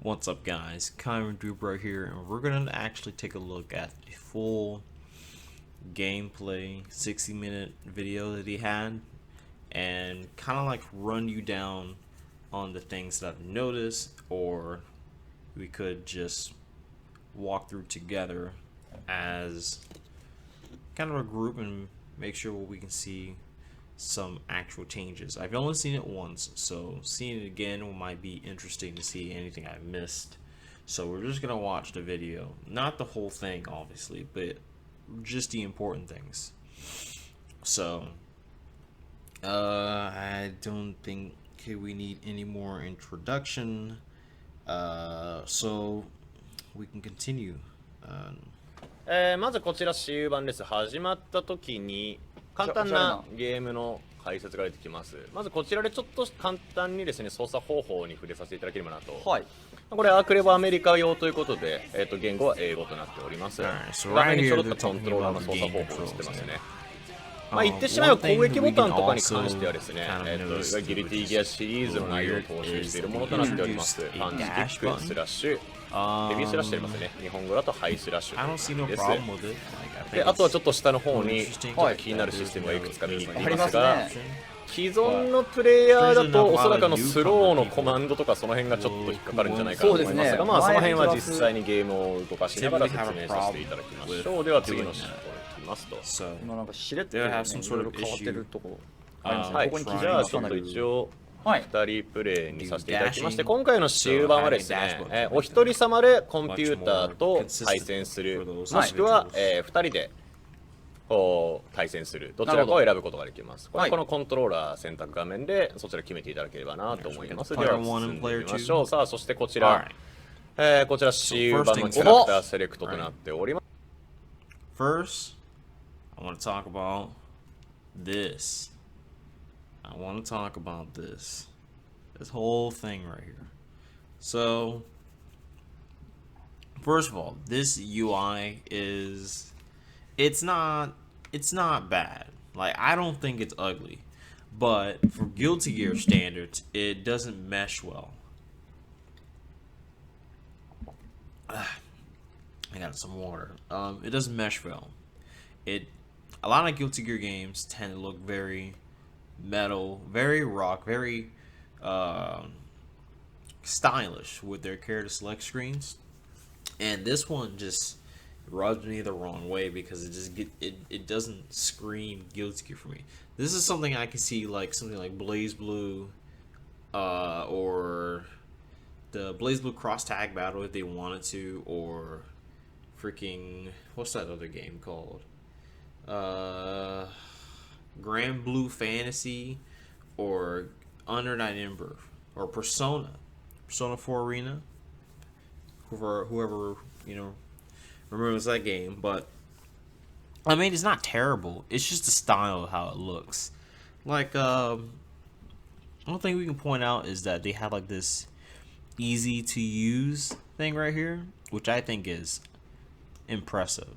What's up, guys? Kyron Dudebro here, and we're gonna actually take a look at the full gameplay 60-minute video that he had and kind of like run you down on the things that I've noticed, or we could just walk through together as kind of a group and make sure we can see some actual changes. I've only seen it once, so seeing it again might be interesting to see anything I missed. So we're just gonna watch the video, not the whole thing obviously, but just the important things. So I don't think we need any more introduction, so we can continue. まずこちら終盤です。始まった時に簡単なゲームの解説が出てきます。まずこちらでちょっと簡単にですね、操作方法に触れさせていただければなと。はい。これアークレバーアメリカ用ということで、言語は英語となっております。画面に揃ったコントローラーの操作方法を知ってますね。まあ言ってしまえば攻撃ボタンとかに関してはですね、ギルティギアシリーズの内容を踏襲しているものとなっております。パンチキック、スラッシュ、ヘビースラッシュありますね。日本語だとハイスラッシュです。で、あとはちょっと下の方に気になるシステムがいくつか見に行っていますが、既存のプレイヤーだとおそらくスローのコマンドとかその辺がちょっと引っかかるんじゃないかと思いますが、まあその辺は実際にゲームを動かしながら説明させていただきましょう。では次のシーンを行きますと。今なんかしれっといろいろ変わってるところ。はい、じゃあちょっと一応2人プレイにさせていただきまして、今回の終盤はですね、お一人様でコンピューターと対戦する、もしくは2人でこう対戦する、どちらかを選ぶことができます。このコントローラー選択画面でそちら決めていただければなと思います。では進んでみましょう。さあ、そしてこちら、こちら終盤のキャラクターセレクトとなっております。First, I want to talk about this. I want to talk about this whole thing right here. So, first of all, this UI is it's not bad. Like, I don't think it's ugly, but for Guilty Gear standards, it doesn't mesh well. I got some water. It doesn't mesh well. A lot of Guilty Gear games tend to look very metal, very rock, very stylish with their character select screens, and this one just rubs me the wrong way because it doesn't scream Guilty Gear for me. This is something I can see, like something like Blaze Blue, or the Blaze Blue Cross Tag Battle if they wanted to, or freaking what's that other game called? Grand Blue Fantasy, or Under Night Ember, or Persona 4 Arena. Whoever remembers that game, but I mean, it's not terrible. It's just the style of how it looks. Like, one thing we can point out is that they have like this easy to use thing right here, which I think is impressive.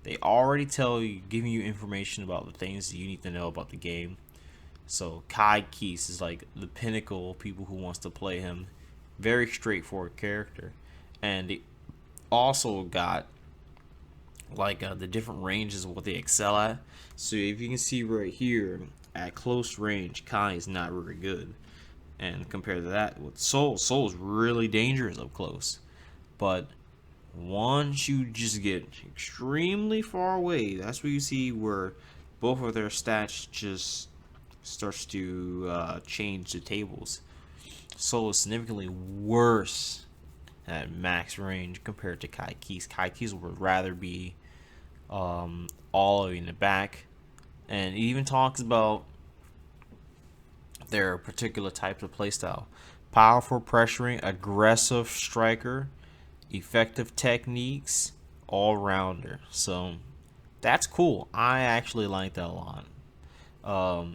They already tell you, giving you information about the things that you need to know about the game. So Kai Keese is like the pinnacle of people who wants to play him. Very straightforward character, and they also got like the different ranges of what they excel at. So if you can see right here, at close range, Kai is not very good, and compared to that with Soul is really dangerous up close. But once you just get extremely far away, that's where you see where both of their stats just starts to change the tables. Soul is significantly worse at max range compared to Kai Keese. Kai Keese would rather be all in the back, and it even talks about their particular type of playstyle: powerful pressuring, aggressive striker, effective techniques, all-rounder. So that's cool. I actually like that a lot.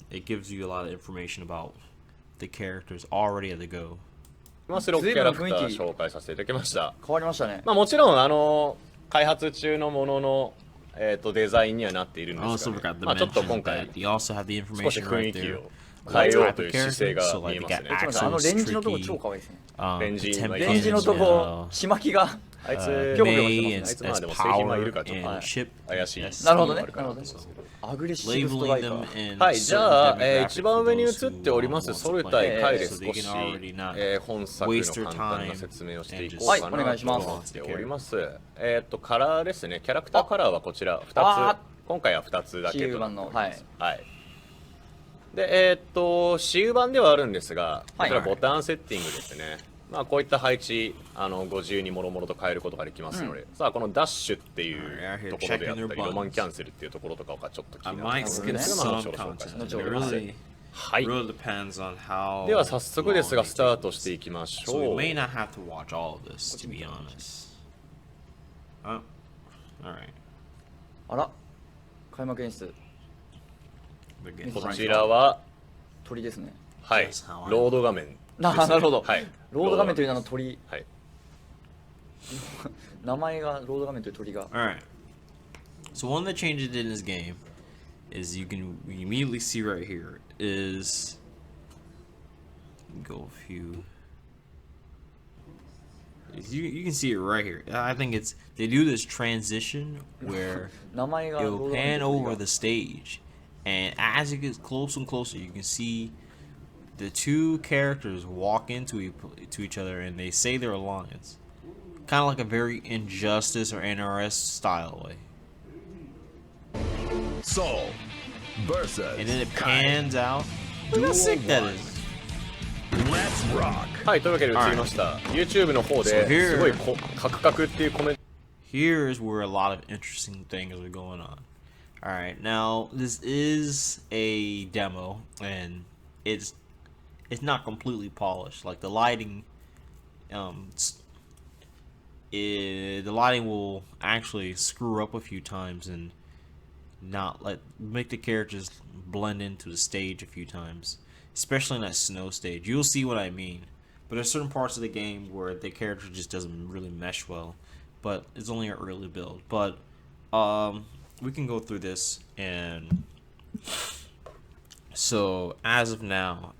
It gives you a lot of information about the characters already at the go. 6キャラクター紹介させていただきました。変わりましたね。まあもちろん開発中のもののデザインにはなっているんですが、まあちょっと今回少し雰囲気を変えよう type とい of う姿勢 character. が So 見 like え they ます got ね。ちょっと待って、あの axles, レンジのとこ tricky, 超可愛いですね。 レンジ temp レレンジのと guns, こ、しまきが。あいつぴょこぴょこして May ます and ね。あいつまあ as でも製品がいる power からちょっと and chip. 怪しい That's なるほどね。あるからなるほど。アグレッシブスト labeling ライカ them ー。 in はい、じゃ certain あ、一 demographic 番 for 上に映 those っ who ておりま want す to ソル play 対カイ it, で so 少 they し can already not 本作 waste の their 簡単な time 説明をしてい and こう just かなはいお願いしますと思っております。カラーですね、キャラクターカラーはこちら2あつ、今回は2つだけとなっております。私有版のはい。はい。で、私有版ではあるんですが、こちらはいボタンセッティングですね。まあこういった配置、ご自由にもろもろと変えることができますので、さあこのダッシュっていうところであったり、ロマンキャンセルっていうところとかがちょっと気 I になって might ます skip ので、それも some 後ほど紹介させ content. て It いただきます really, はい。 really depends on how では早速ですが long ス it タート takes. していきまし So we ょう。 may not have to watch all of this, to be honest. Oh, all right. あら、開幕演出、 They're getting こ right ちらは、鳥ですね。はい、 That's how I- ロード画面ですね。なるほど。はい。ロード画面という名の鳥、はい。名前がロード画面という鳥が。 All right. So one of the changes in this game is you can immediately see right here is go a few. You can see it right here. I think it's they do this transition where 名前がロー it'll ド画面 pan という鳥 over が。 the stage, and as it gets closer and closer, you can see the two characters walk into each other, and they say their lines, kind of like a very Injustice or NRS style way. Soul versus And then it Kyron. pans out. Look how sick that is. Let's rock. はい、というわけで映りました。YouTube の方 So here- ですごいカクカクっていうコメント Here's where a lot of interesting things are going on. All right, now this is a demo, and it's not completely polished. Like the lighting, the lighting will actually screw up a few times and not make the characters blend into the stage a few times, especially in that snow stage. You'll see what I mean. But there's certain parts of the game where the character just doesn't really mesh well. But it's only an early build. But we can go through this, and so as of now,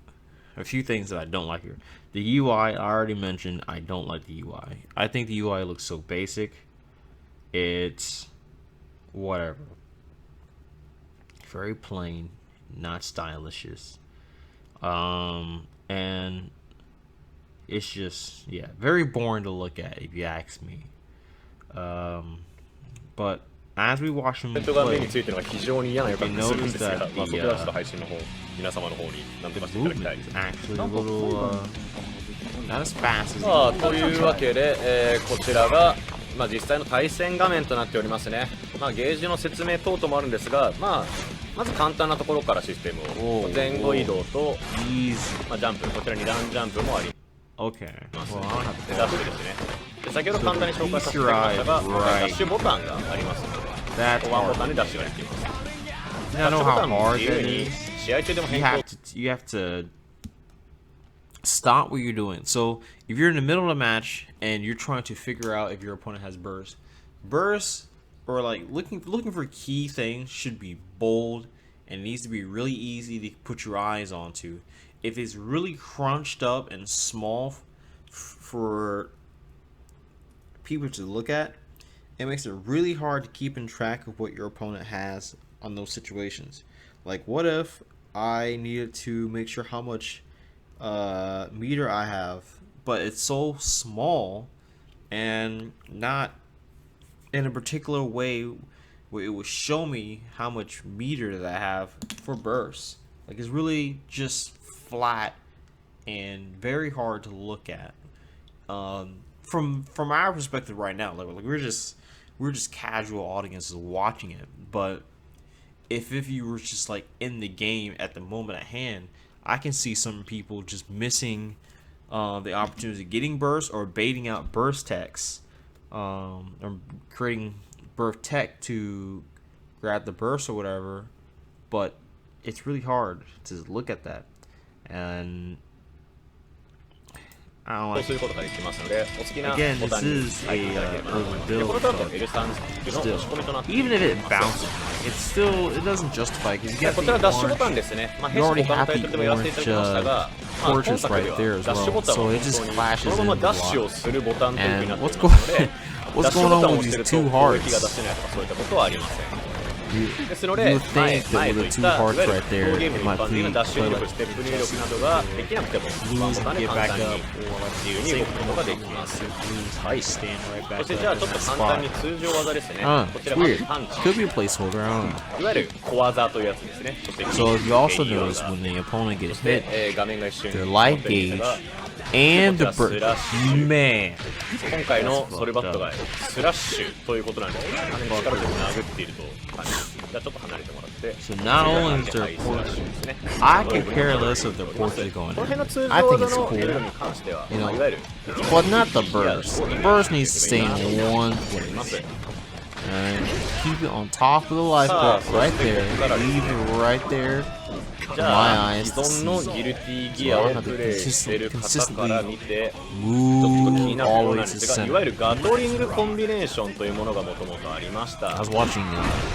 a few things that I don't like here. The UI, I already mentioned, I don't like the UI. I think the UI looks so basic. It's whatever. Very plain, not stylish. And it's just, yeah, very boring to look at if you ask me. But as we watch them が目 play, についてるのが非常に嫌な予感がするんですが、 They noticed that まあ、そ the, こはちょっと配信の方、皆様の方に何と the かしていただきた movement い。 is actually a little, not as fast as さあ it というわけで、こちらが、まあ、実際の対戦画面となっておりますね。まあ、ゲージの説明等々もあるんですが、まず簡単なところからシステムを前後移動と、 easy. まあ、ジャンプ、こちら2段ジャンプもあり Okay. ます Well, I'll have で to ダッシュですね。で先ほど簡単に紹介させていただきましたが、ダッシュボタンがありますので、 That's ワンボタン hard. でダッシュができます。 I know ダッシュボ how タンも hard 自由 that に is. 試合中でも You 変更 have to stop what you're doing. So if you're in the middle of a match and you're trying to figure out if your opponent has burst or like looking for key things should be bold and it needs to be really easy to put your eyes onto. If it's really crunched up and small for people to look at, it makes it really hard to keep in track of what your opponent has on those situations. Like, what if I needed to make sure how much meter I have, but it's so small and not in a particular way where it will show me how much meter that I have for bursts. Like, it's really just flat and very hard to look at. From our perspective right now, like we're just casual audiences watching it. But if you were just like in the game at the moment at hand, I can see some people just missing the opportunity of getting burst or baiting out burst techs, or creating burst tech to grab the burst or whatever. But it's really hard to look at that, and I don't そう like することができますので、お好きな Again, ボタ this ンに is 入っていただけれ a ばなと思います。で build, このトラック but は L3 スティックの still, 押し込みとなってい even if it ます。 bounces, it's still, it doesn't justify because you で got こ the ちらダッシュボタン orange, ですね。まあ、 you 弊社 already 他の have タイトルでもやらせていただきましたが、 the まあ、 torches 今作で right は there as ダッシュボ well, タン so を it just 本当に flashes その in まま the ダッシュ block. をするボタンというふうにな And ってお what's りますので、 what's ダッシュ going ボタン on を with 押して these ると two 攻撃が hearts? 出せないとかそういったことはありません。 You, ですの you で would 前 think that 前 with と the いっ two たい hearts わゆる right プロ there, ゲーム it の might 一般的な be ダッシュ入 play 力 like ステップ入力などができなくてもワンボタンで get 簡 back 単に up, or like 自由に動くことができます。 I stand right そ back してじゃあ up ちょ in っと that 簡単に spot. 通常技ですね。 こち It's らまず weird. パンチ、 Could be a placeholder, I don't know. いわゆる小技というやつですね。ちょっと So if you also いい技 notice when the opponent gets で hit, 画面が一瞬 their に life 戻ってみ gauge たが and the こちらスラッシュ man. 今回のソルバットがスラッシュということなんですけど、かなり力で殴っていると感じます。じゃあちょっと離れてもらって、 So not only is there はいスラッシュですね。 I could care less if their porches going この辺の in. 通常 I think 技 it's の cool. レベルに関しては、 You know, まあいわゆる But not the burst. The burst needs to stay in one ま place. す。 And keep it on top of the life block right there. Leave it right there. じゃあ My 既 eyes 存 to の see. ギルティギアをプレイしてる方から見て、ちょっと気 Move になるところなん always で to すが、いわゆ center. るガトリングコンビネーションというものがもともとありまし I た。 was watching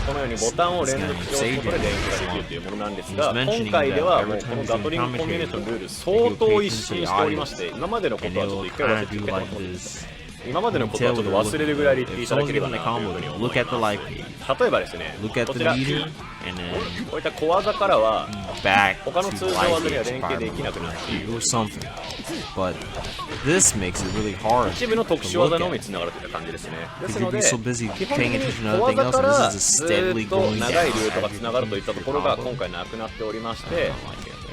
このようにボタンを連続して押すことで連携ができるというものなんですが、今回ではもうこのガトリングコンビネーションルール相当一新しておりまして、今までのことはちょっと一回忘れていただきます。今までのことはちょっと忘れるぐらいで言っていただければなというふうに思い Look at the ます。 life gauge. 例えばですね、 Look at こ the ちら meter, and then こういった小技からは back 他の to 通常 life 技には gauge 連携できなくなっている or something. But this makes it really hard. 一部の特殊技のみつながるといった感じですね。ですので、 You'd be so busy 基本的 paying に attention to 小 other things 技 else, か and ら this is ず steadily っと going 長いル down. ートがつながるといったところが今回なくなっておりまして、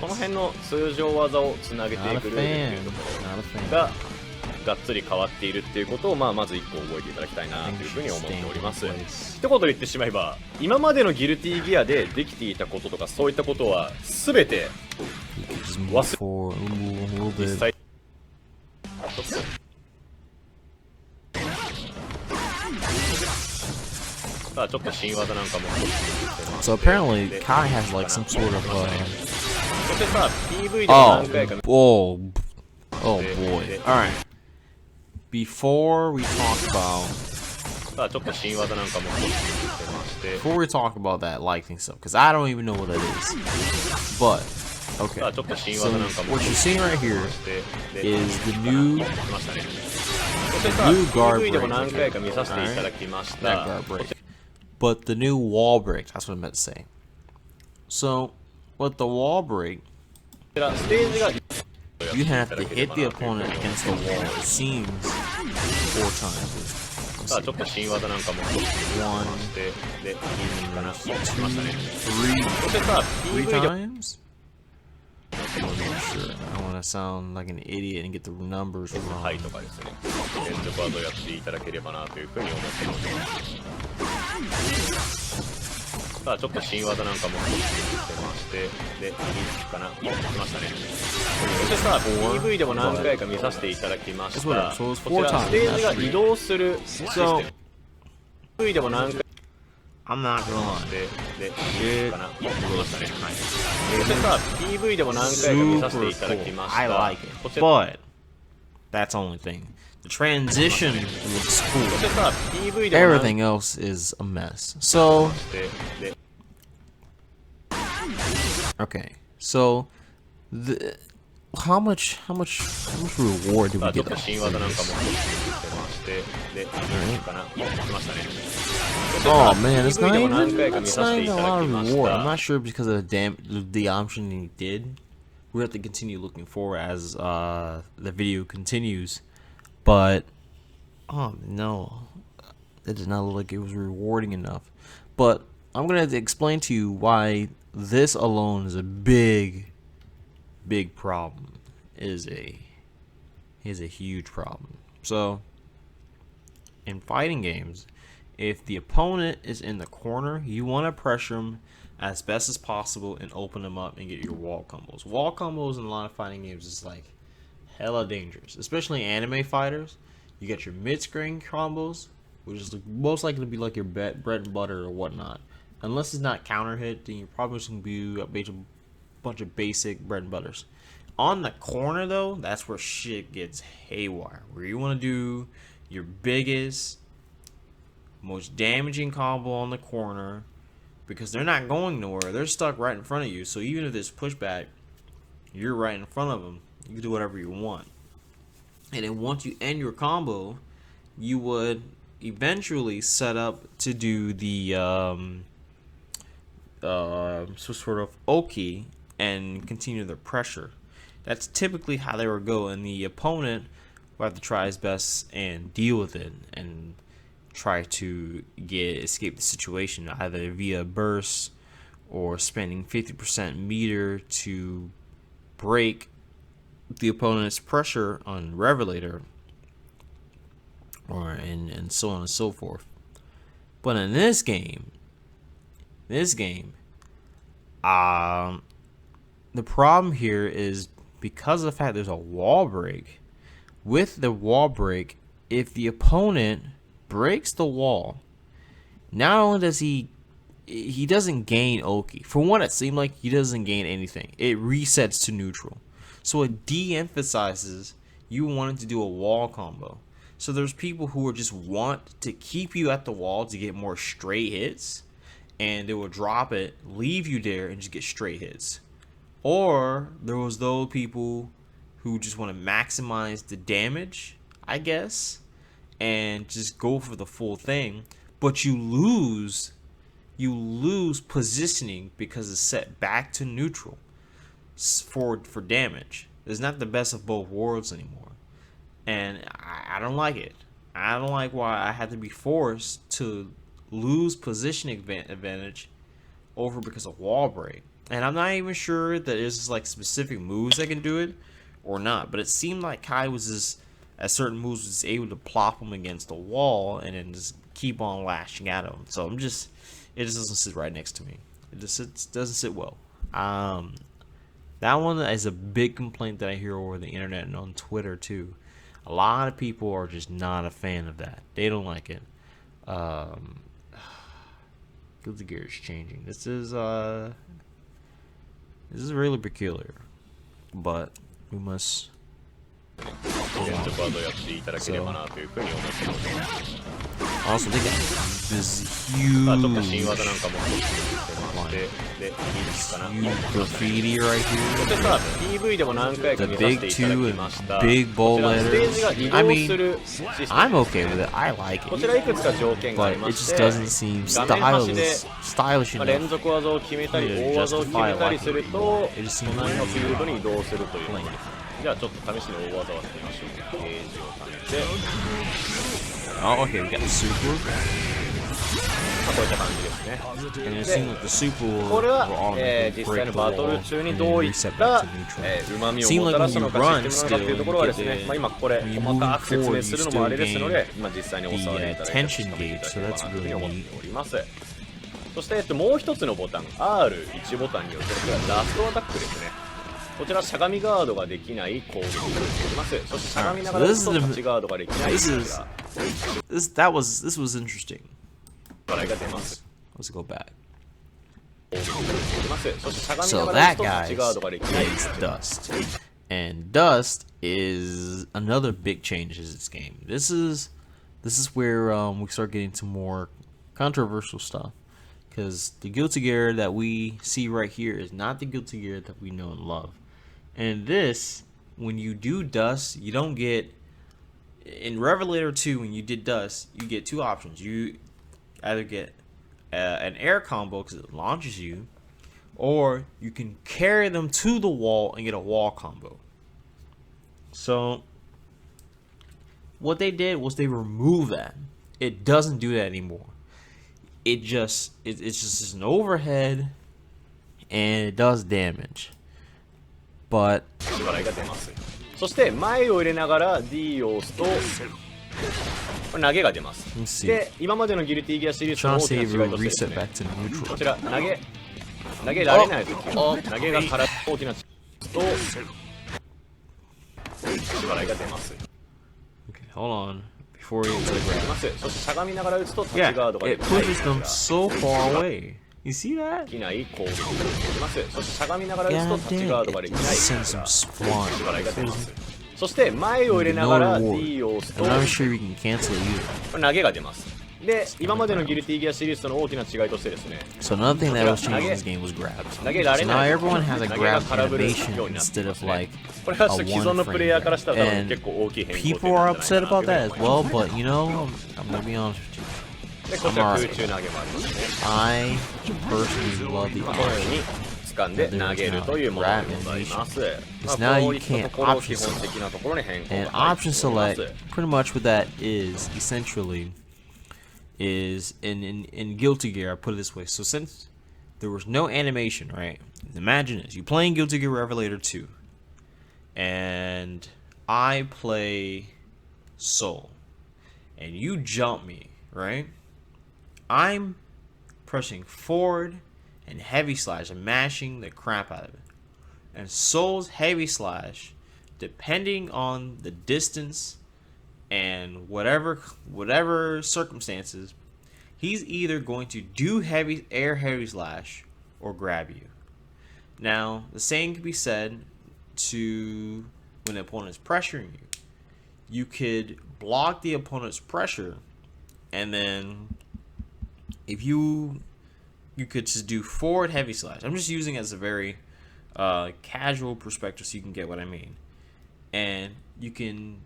この辺の通常技をつなげてい Not a くルールという fan. とこ Not a ろ fan. ががっつり変わっているっていうことを、まず1個覚えていただきたいなというふうに思っております。一言で言ってしまえば、今までのギルティギアでできていたこととかそういったことは全て Just move forward, move a little 実 bit. 際さあちょっと新技なんかも So apparently, Kai has like some sort of そしてさ PV でも何回か oh boy. All right. Before we talk about さあちょっと新技なんかもしてまして before we talk about that lighting stuff, because I don't even know what that is. But さあ okay. ちょっと新 So 技なんかも what you're seeing right here で is the new 来ましたね。そしてさ new guard PV でも break. 何回か見させていただきまし That た。 guard break. But the new wall break. That's what I meant to say. So with the wall break, こちらステージが you have to hit the opponent against the wall. It seems 4 times. さあちょっと新技なんかも One, でかな two, 来ましたね。 three, そしてさ three PV で times. I want to make sure. I don't want to sound like an idiot and get the numbers は wrong. いとかですね、連続技をやっていただければなというふうに思っています。さあちょっと新技なんかもしてまして、で、かな来ましたね。そしてさ PV でも何回か見させていただきました。こ That's what- so it's ち four ら times. ステージが移動するシステム。PV でも何回 I'm not gonna lie. で、かな来ましたね。はい。そしてさ PV でも何回か見させて Super いただき cool. ました。 I like it. こちら But that's the only thing. The transition looks そして cool. さ PV でも何 Everything else is a mess. So で okay. So how much reward did さ we あちょっ get と off 新 for 技なんかも this? してまして、で、かな来ましたね。 Oh man, it's not PV でも何 even, 回か見 it's さ not せてい even た a だ lot き of まし reward. た I'm。not sure because of the option he did. We have to continue looking forward as the video continues. But no, that did not look like it was rewarding enough. But I'm gonna have to explain to you why this alone is a big problem. Is a huge problem. So in fighting games, if the opponent is in the corner, you want to pressure them as best as possible and open them up and get your wall combos. Wall combos in a lot of fighting games is like hella dangerous, especially anime fighters. You get your mid-screen combos, which is most likely to be like your bread and butter or whatnot. Unless it's not counter hit, then you're probably just gonna be a bunch of basic bread and butters. On the corner though, that's where shit gets haywire. Where you want to do your biggest, most damaging combo on the corner, because they're not going nowhere. They're stuck right in front of you. So even if there's pushback, you're right in front of them. You can do whatever you want. And then once you end your combo, you would eventually set up to do the sort of Oki and continue their pressure. That's typically how they would go, and the opponent will have to try his best and deal with it and try to escape the situation either via burst or spending 50% meter to break the opponent's pressure on Revelator, or and so on and so forth. But in this game, the problem here is because of the fact there's a wall break. With the wall break, if the opponent breaks the wall, not only does he doesn't gain Oki. For one, it seemed like he doesn't gain anything. It resets to neutral. So it de-emphasizes you wanting to do a wall combo. So there's people who just want to keep you at the wall to get more straight hits, and they will drop it, leave you there, and just get straight hits. Or there was those people who just want to maximize the damage, I guess, and just go for the full thing. But you lose positioning because it's set back to neutral for damage. It's not the best of both worlds anymore, and I don't like it. I don't like why I had to be forced to lose positioning advantage over because of wall break. And I'm not even sure that there's like specific moves that can do it or not, but it seemed like Kai was just at certain moves was able to plop him against the wall and then just keep on lashing at him. So it just doesn't sit right next to me. It just doesn't sit well. That one is a big complaint that I hear over the internet and on Twitter too. A lot of people are just not a fan of that. They don't like it. Guilty Gear is changing. This is really peculiar, but we must. 連続技をやっていただければなというふうに思っています。 Also, they got this ちょっと新 huge 技なんかもしてまして、で、いいですかな。 graffiti right そ here. してさ、PV でも何回か The 見させ big ていただ two き and ました。 big こ bold ちらステージが letters. 移 I 動 mean, するシステム I'm okay with it. I like こ it. ちらいくつか条件があり But ま it し just て、 doesn't seem 画面端で stylish 連 enough. 続技を決めたり、大技を決めたりすると、 It just 隣 seems のフィールドに移動するというものです。じゃあちょっと試しに大技をやってみましょう。ゲージを貯めて、 Oh, okay, we got the super. まあ、こういった感じですね。 And it seemed like the super これ will は、 automatically 実 break 際 the のバトル wall 中に and ど then ういっ reset た back to neutral. うまみをもたらすのかシステムなのかというところはですね、まあ、今これ細かく説明するのもあれですので、まあ、実際にお触りいただいて確かめていただければなというふうに思っております。そして、もう一つのボタン R1 ボタンによってこれはラストアタックですね。こちらしゃがみガードができない攻撃ができます。そしてしゃがみながら打つと立ちガードができないこちら This was interesting. 笑いが出ます。 Let's go back. そしてしゃがみな So がら打 that つと guy 立ちガードができない is Dust, and Dust is another big change in this game. This is where we start getting to more controversial stuff, because the Guilty Gear that we see right here is not the Guilty Gear that we know and love. And this, when you do Dust, you don't get in Revelator 2. When you did Dust, you get two options. You either get an air combo because it launches you, or you can carry them to the wall and get a wall combo. So what they did was they removed that. It doesn't do that anymore. It's just an overhead, and it does damage. But 笑いが出ます。そして前を入れながら D を押すとこれ投げが出ます。 let's see. で、今までのギルティギアシリーズとの Trying 大 to き save な違 a いとしてです reset ね、 back to こ neutral. ちら投げられないとき投げがから大きな違いと笑いが出ます。 Okay, hold on. Before we get to the 出 ground. ます。そしてしゃがみながら打つと立ち Yeah, ガードがで it きない pushes them so far away. You see that? できない攻撃ができます。そしてしゃがみながら打つと God タッチガードが damn で it. き It ない sends some spawn. 縛りが出ます。そして前を入れながら D を押すと I'm not sure we can cancel it either. これ投げが出ます。で、今までのギルティギアシリーズとの大きな違いとしてですね、 So another thing that was changed in this game was grab. 投げら So れ now ない。 everyone has a 投げが grab 空振り animation ようになってい instead ま of すね。 like これは a 既存の one プレイヤー frame からしたら多分 grab. 結構大きい And 変更 people are upset about that as well, but you know, I'm gonna be honest with you. で、こちら空中投げもありますね。 I personally love the このよう option. に掴んで投げるというものでございます。now こう you いったと can't ころ option 基本的なところに変更 And が入って option おりま select, す。 pretty much what that is essentially is in Guilty Gear, I put it this way. So since there was no animation, right? Imagine this. You playing Guilty Gear Revelator 2. And I play Soul. And you jump me, right? I'm pressing forward and heavy slash and mashing the crap out of it. And Soul's heavy slash, depending on the distance and whatever circumstances, he's either going to do heavy slash or grab you. Now, the same can be said to when the opponent is pressuring you. You could block the opponent's pressure, and then if you could just do forward heavy slash. I'm just using it as a very casual perspective so you can get what I mean. And you can,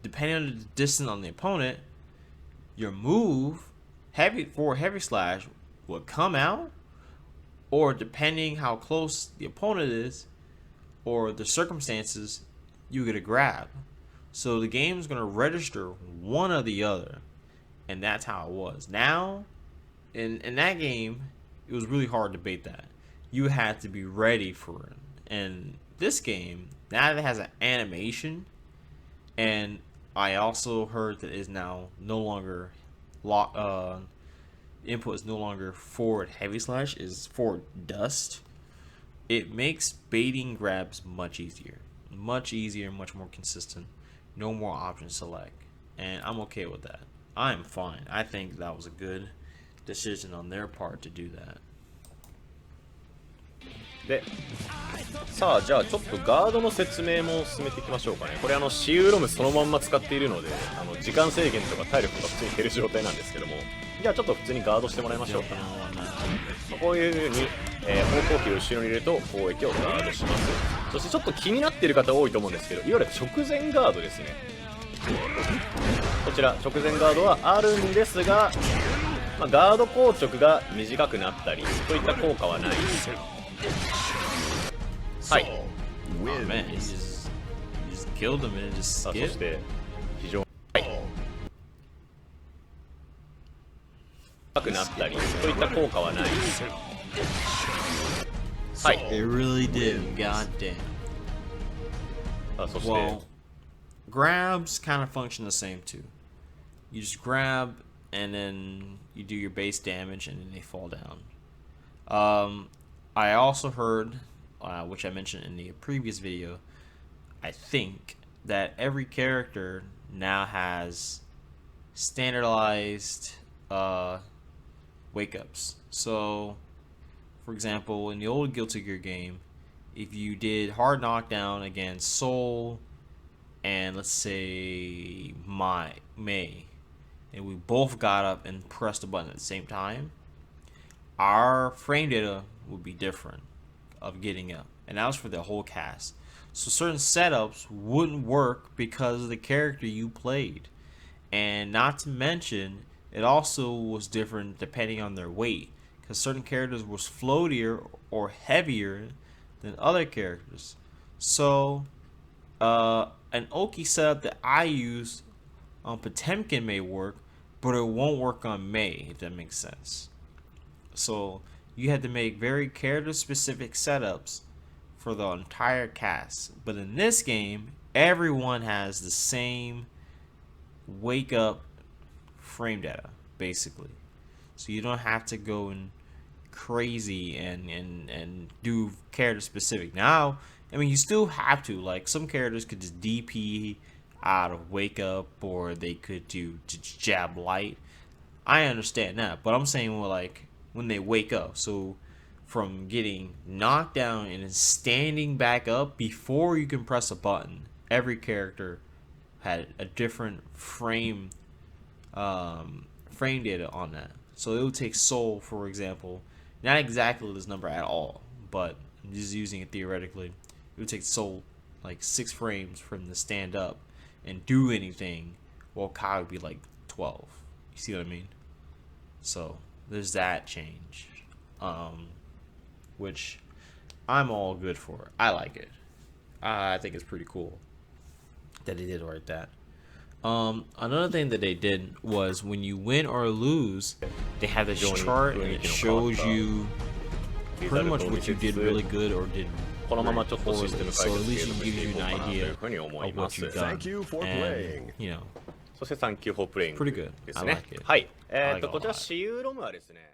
depending on the distance on the opponent, your move forward heavy slash will come out, or depending how close the opponent is or the circumstances, you get a grab. So the game's gonna register one or the other, and that's how it was. Now, in that game, it was really hard to bait that. You had to be ready for it. And this game, now that it has an animation, and I also heard that it's now no longer input is no longer forward heavy slash, is forward dust. It makes baiting grabs much easier, much more consistent. No more option select, and I'm okay with that. I'm fine. I think that was a good decision on their part to do that. で、さあじゃあちょっとガードの説明も進めていきましょうかね。これシーウロムそのまんま使っているので、時間制限とか体力が普通に減る状態なんですけども、じゃあちょっと普通にガードしてもらいましょうか。こういう風に、方向キーを後ろに入れると攻撃をガードします。そしてちょっと気になっている方多いと思うんですけど、いわゆる直前ガードですね。こちら直前ガードはあるんですが、ガード硬直が短くなったりといった効果はないです。はい。Oh man, he just killed him and just さあそ skipped. して非常に高くなったりといった効果はないです。はい。 It really did. God damn. さあそして Well, grabs kind of function the same too. You just grab and then you do your base damage and then they fall down. I also heard, which I mentioned in the previous video, I think that every character now has standardized wake ups. So, for example, in the old Guilty Gear game, if you did hard knockdown against Soul and let's say May, and we both got up and pressed the button at the same time, our frame data would be different of getting up, and that was for the whole cast. So certain setups wouldn't work because of the character you played, and not to mention it also was different depending on their weight, because certain characters was floatier or heavier than other characters. So an Oki setup that I use on Potemkin may work, but it won't work on May, if that makes sense. So you had to make very character specific setups for the entire cast. But in this game, everyone has the same wake up frame data, basically. So you don't have to go and crazy and do character specific. Now, I mean, you still have to, like, some characters could just DP out of wake up, or they could do jab light. I understand that, but I'm saying, well, like, when they wake up. So from getting knocked down and then standing back up before you can press a button, every character had a different frame data on that. So it would take Soul, for example, not exactly this number at all, but I'm just using it theoretically. It would take Soul like 6 frames for him to stand up and do anything, while Kai would be like 12. You see what I mean? So there's that change, which I'm all good for. I like it. I think it's pretty cool that they did like that. Another thing that they did was when you win or lose, they have this chart and it shows you pretty much what you did really good or did このままちょっとシステム so 解 at 説 least 継 it 続してい gives こ you う an かなとい idea うふうに思い of ま what す you've done. Thank you for And, playing. you know, そして Thank you for playing pretty good. です I ね like it. はい、 I like it a こちら lot. 私有ロムはですね